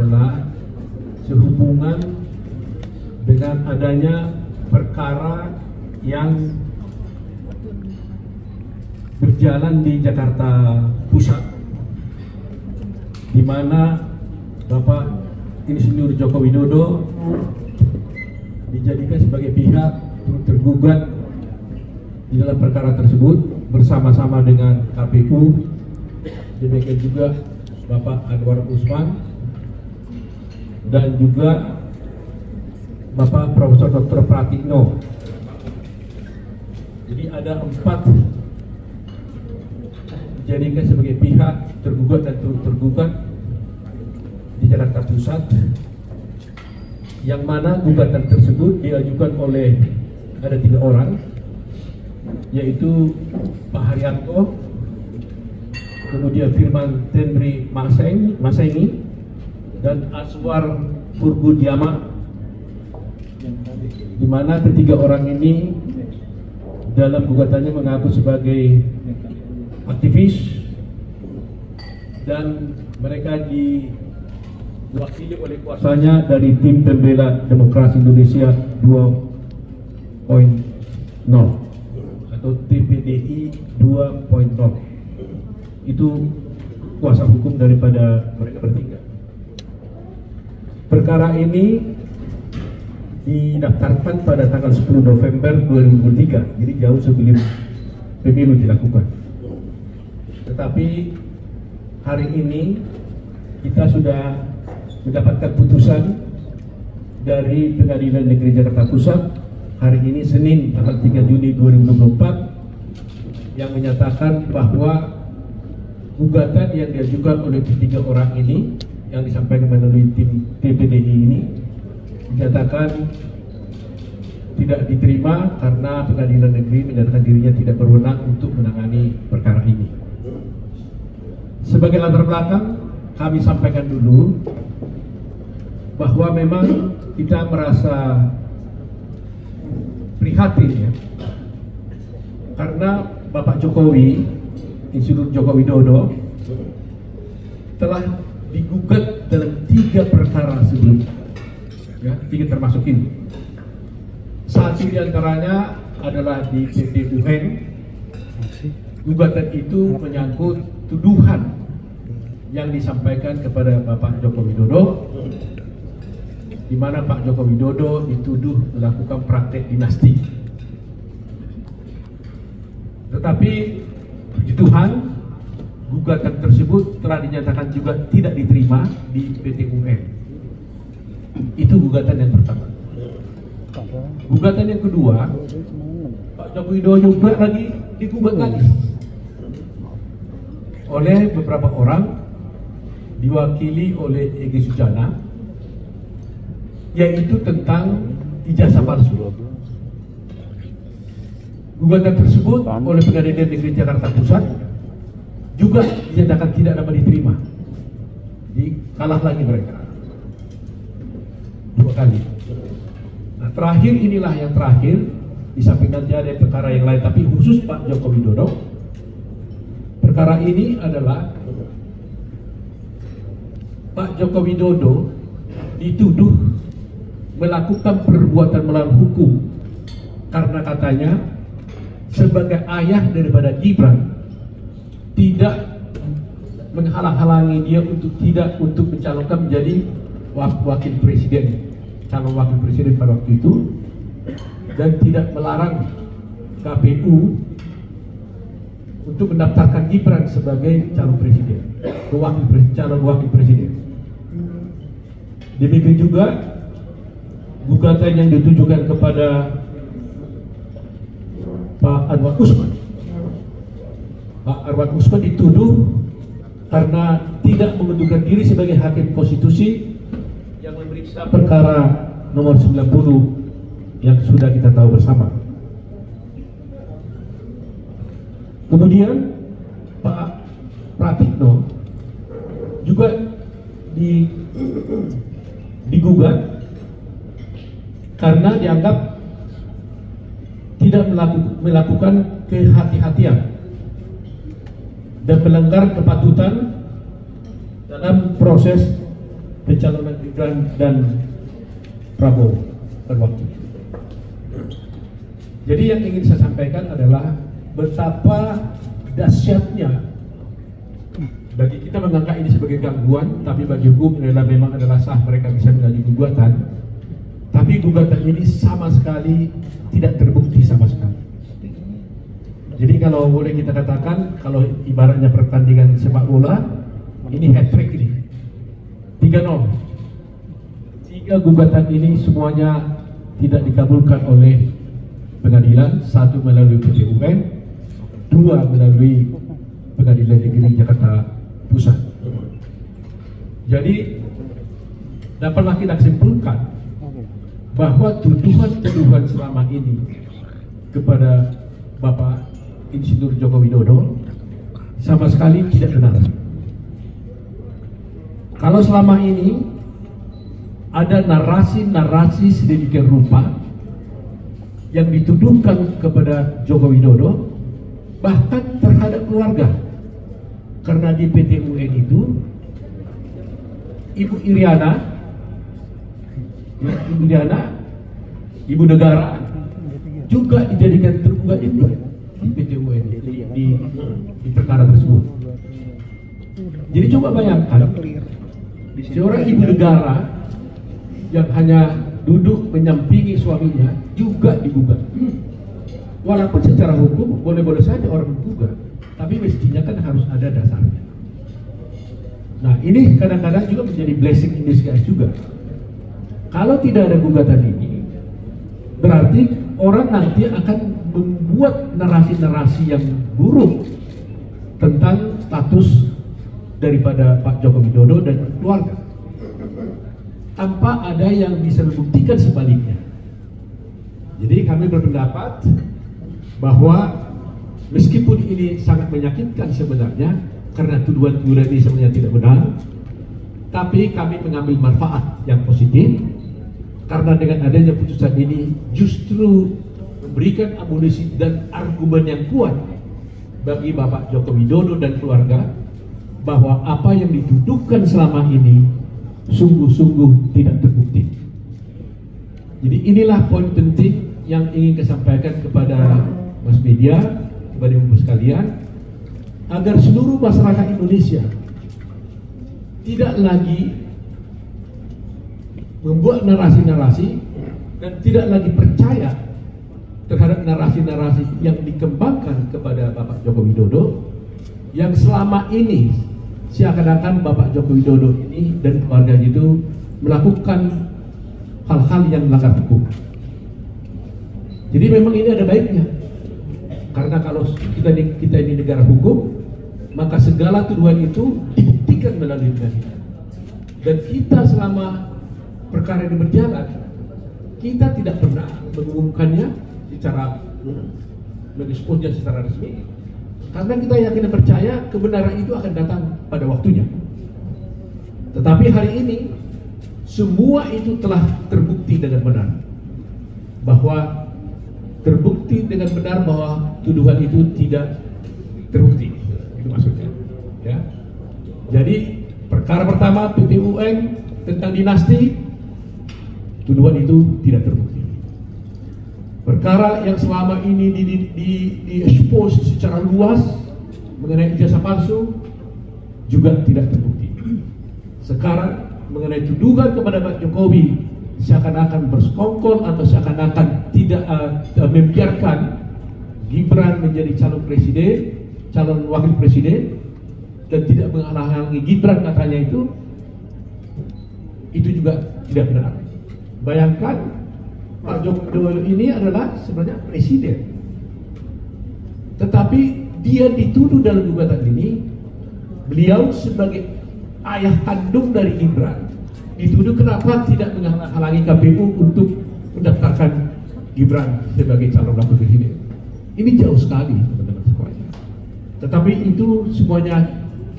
adalah sehubungan dengan adanya perkara yang berjalan di Jakarta Pusat, di mana Bapak Insinyur Joko Widodo dijadikan sebagai pihak tergugat di dalam perkara tersebut bersama-sama dengan KPU, demikian juga Bapak Anwar Usman dan juga Bapak Profesor Dr. Pratikno. Jadi ada 4 dijadikan sebagai pihak tergugat dan tergugat di Jakarta Pusat, yang mana gugatan tersebut diajukan oleh ada 3 orang, yaitu Pak Haryanto, kemudian Firman Tenri Masengi, dan Aswar Purgudiama, di mana ketiga orang ini dalam gugatannya mengaku sebagai aktivis dan mereka diwakili oleh kuasanya dari Tim Pembela Demokrasi Indonesia 2.0 atau TPDI 2.0. Itu kuasa hukum daripada mereka bertiga. Perkara ini didaftarkan pada tanggal 10 November 2023, jadi jauh sebelum pemilu dilakukan. Tetapi hari ini kita sudah mendapatkan putusan dari Pengadilan Negeri Jakarta Pusat hari ini Senin tanggal 3 Juni 2024 yang menyatakan bahwa gugatan yang diajukan oleh ketiga orang ini yang disampaikan melalui tim TPDI ini dinyatakan tidak diterima karena Pengadilan Negeri menyatakan dirinya tidak berwenang untuk menangani perkara ini. Sebagai latar belakang, kami sampaikan dulu bahwa memang kita merasa prihatin ya, karena Bapak Jokowi, Insinyur Joko Widodo, telah digugat dalam 3 perkara sebelumnya. Ya, 3 termasuk ini. 1 diantaranya adalah di PT UN. Gugatan itu menyangkut tuduhan yang disampaikan kepada Bapak Joko Widodo, di mana Pak Joko Widodo dituduh melakukan praktek dinasti. Tetapi puji Tuhan, gugatan tersebut telah dinyatakan juga tidak diterima di PT UN. Itu gugatan yang pertama. Gugatan yang kedua, Pak Joko Widodo juga lagi digugat lagi oleh beberapa orang, diwakili oleh Egy Sujana, yaitu tentang ijazah palsu. Gugatan tersebut oleh Pengadilan Negeri Jakarta Pusat juga dinyatakan tidak dapat diterima. Jadi kalah lagi mereka 2 kali. Nah, terakhir inilah yang terakhir, di samping nanti ada perkara yang lain, tapi khusus Pak Joko Widodo. Perkara ini adalah Pak Joko Widodo dituduh melakukan perbuatan melawan hukum karena katanya sebagai ayah daripada Gibran tidak menghalang-halangi dia untuk mencalonkan menjadi wakil presiden, calon wakil presiden pada waktu itu, dan tidak melarang KPU untuk mendaftarkan Gibran sebagai calon presiden, calon wakil presiden. Demikian juga gugatan yang ditujukan kepada Pak Anwar Usman. Pak Anwar Usman dituduh karena tidak mengundurkan diri sebagai hakim konstitusi yang memeriksa perkara nomor 90 yang sudah kita tahu bersama. Kemudian Pak Pratikno juga digugat karena dianggap tidak melakukan kehati-hatian dan melanggar kepatutan dalam proses pencalonan Gibran dan Prabowo pada waktu itu. Jadi yang ingin saya sampaikan adalah betapa dahsyatnya bagi kita menganggap ini sebagai gangguan, tapi bagi hukum memang adalah sah, mereka bisa mengajukan gugatan. Tapi gugatan ini sama sekali tidak terbukti sama sekali. Jadi kalau boleh kita katakan, kalau ibaratnya pertandingan sepak bola, ini hat-trick ini 3-0. 3 gugatan ini semuanya tidak dikabulkan oleh pengadilan, 1 melalui PT UN, 2 melalui Pengadilan Negeri Jakarta Pusat. Jadi dapatlah kita simpulkan bahwa tuduhan-tuduhan selama ini kepada Bapak Insinyur Joko Widodo sama sekali tidak benar. Kalau selama ini ada narasi-narasi sedemikian rupa yang dituduhkan kepada Joko Widodo, bahkan terhadap keluarga, karena di PT UN itu Ibu Iriana, Ibu Negara juga dijadikan tergugat juga di PT UN di perkara tersebut. Jadi coba bayangkan, seorang ibu negara yang hanya duduk menyampingi suaminya juga digugat. Walaupun secara hukum boleh-boleh saja orang menggugat, tapi mestinya kan harus ada dasarnya. Nah, ini kadang-kadang juga menjadi blessing in disguise juga. Kalau tidak ada gugatan ini, berarti orang nanti akan membuat narasi-narasi yang buruk tentang status daripada Pak Joko Widodo dan keluarga, tanpa ada yang bisa membuktikan sebaliknya. Jadi kami berpendapat bahwa meskipun ini sangat menyakitkan sebenarnya, karena tuduhan-tuduhan ini sebenarnya tidak benar, tapi kami mengambil manfaat yang positif, karena dengan adanya putusan ini justru memberikan amunisi dan argumen yang kuat bagi Bapak Joko Widodo dan keluarga bahwa apa yang dituduhkan selama ini sungguh-sungguh tidak terbukti. Jadi inilah poin penting yang ingin saya sampaikan kepada Mas Media, kepada ibu sekalian, agar seluruh masyarakat Indonesia tidak lagi membuat narasi-narasi dan tidak lagi percaya terhadap narasi-narasi yang dikembangkan kepada Bapak Joko Widodo, yang selama ini seakan-akan Bapak Joko Widodo ini dan keluarga itu melakukan hal-hal yang melanggar hukum. Jadi memang ini ada baiknya, karena kalau kita ini negara hukum, maka segala tuduhan itu dibuktikan melalui pengadilan. Dan kita selama perkara ini berjalan, kita tidak pernah mengumumkannya secara mengeksposnya secara resmi, karena kita yakin dan percaya kebenaran itu akan datang pada waktunya. Tetapi hari ini semua itu telah terbukti dengan benar, bahwa terbukti dengan benar bahwa tuduhan itu tidak terbukti. Itu maksudnya, ya. Jadi perkara pertama PT UN tentang dinasti, tuduhan itu tidak terbukti. Perkara yang selama ini di-expose secara luas mengenai ijazah palsu juga tidak terbukti. Sekarang mengenai tuduhan kepada Pak Jokowi seakan-akan bersekongkol atau seakan-akan tidak membiarkan Gibran menjadi calon presiden, calon wakil presiden, dan tidak menghalangi Gibran katanya itu juga tidak benar. Bayangkan Pak Joko Widodo ini adalah sebenarnya presiden, tetapi dia dituduh dalam gugatan ini, beliau sebagai ayah kandung dari Gibran dituduh kenapa tidak menghalangi KPU untuk mendaftarkan Gibran sebagai calon wakil presiden. Ini jauh sekali teman-teman semuanya. Tetapi itu semuanya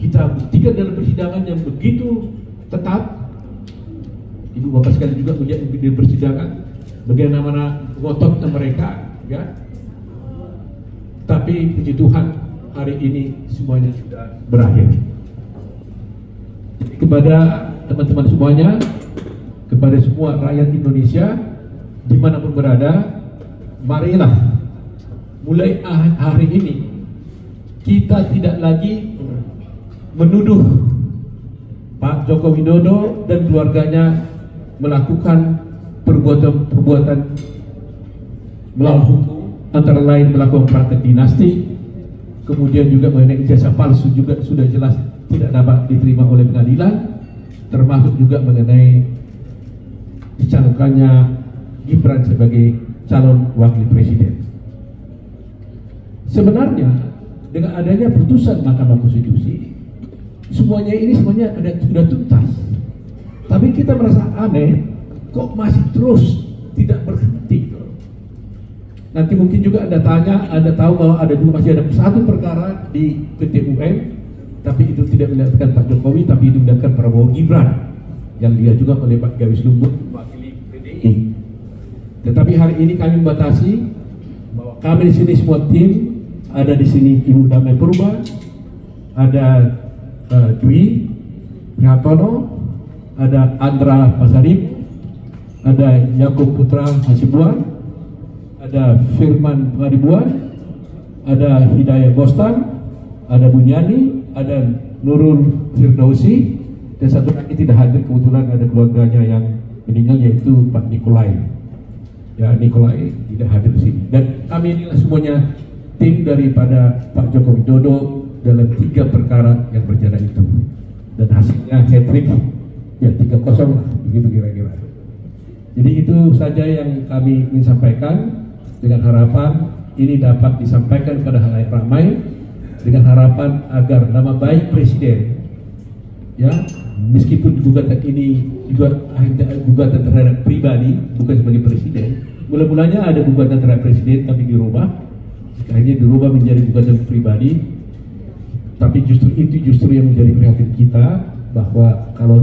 kita buktikan dalam persidangan yang begitu ketat. Ibu bapak sekalian juga melihat di persidangan bagaimana ngototnya mereka, ya. Tapi puji Tuhan hari ini semuanya sudah berakhir. Kepada teman-teman semuanya, kepada semua rakyat Indonesia dimanapun berada, marilah mulai hari ini kita tidak lagi menuduh Pak Joko Widodo dan keluarganya melakukan perbuatan melawan hukum, antara lain melakukan praktek dinasti, kemudian juga mengenai ijazah palsu juga sudah jelas tidak dapat diterima oleh pengadilan, termasuk juga mengenai dicalonkannya Gibran sebagai calon wakil presiden. Sebenarnya dengan adanya putusan Mahkamah Konstitusi, semuanya sudah tuntas. Tapi kita merasa aneh, kok masih terus tidak berhenti. Nanti mungkin juga Anda tanya, Anda tahu bahwa masih ada satu perkara di PT UN, tapi itu tidak melibatkan Pak Jokowi, tapi itu melibatkan Prabowo Gibran, yang dia juga oleh Pak Gawis Lumbun mewakili PDI. Tetapi hari ini kami membatasi bahwa kami di sini semua tim, ada di sini Ibu Damai Purba, ada Dwi Prihartono, ada Andra Pasarip, ada Yakub Putra Hasibuan, ada Firman Pengadibuan, ada Hidayah Bostan, ada Bunyani, ada Nurul Firdausi, dan satu lagi tidak hadir kebetulan ada keluarganya yang meninggal, yaitu Pak Nikolai. Ya, Nikolai tidak hadir di sini. Dan kami inilah semuanya tim daripada Pak Joko Widodo dalam 3 perkara yang berjalan itu. Dan hasilnya hat-trick, ya 3-0 lah, begitu kira-kira. Jadi itu saja yang kami ingin sampaikan, dengan harapan ini dapat disampaikan kepada halayak ramai, dengan harapan agar nama baik presiden, ya, meskipun gugatan ini juga gugatan terhadap pribadi, bukan sebagai presiden. Mula-mulanya ada gugatan terhadap presiden tapi dirubah, akhirnya dirubah menjadi gugatan pribadi. Tapi justru yang menjadi perhatian kita, bahwa kalau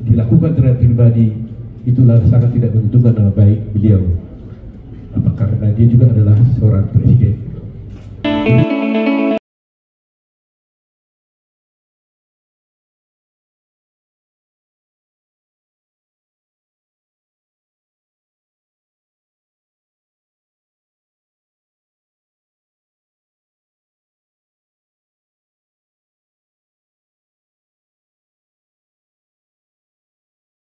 dilakukan terhadap pribadi itulah sangat tidak menguntungkan nama baik beliau. Karena dia juga adalah seorang presiden.